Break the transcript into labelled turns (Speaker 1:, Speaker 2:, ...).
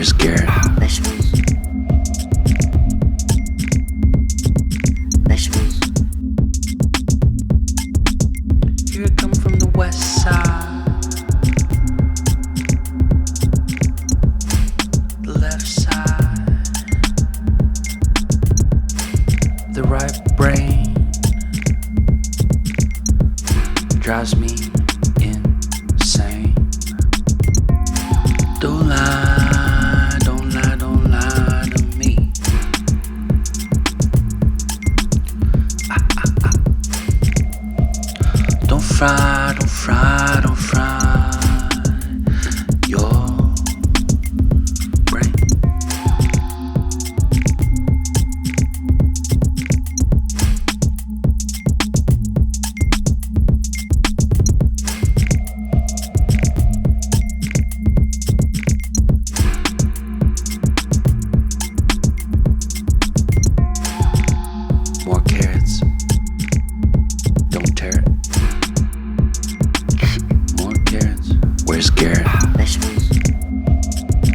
Speaker 1: scared. Here I come from the west side, the left side, the right brain drives me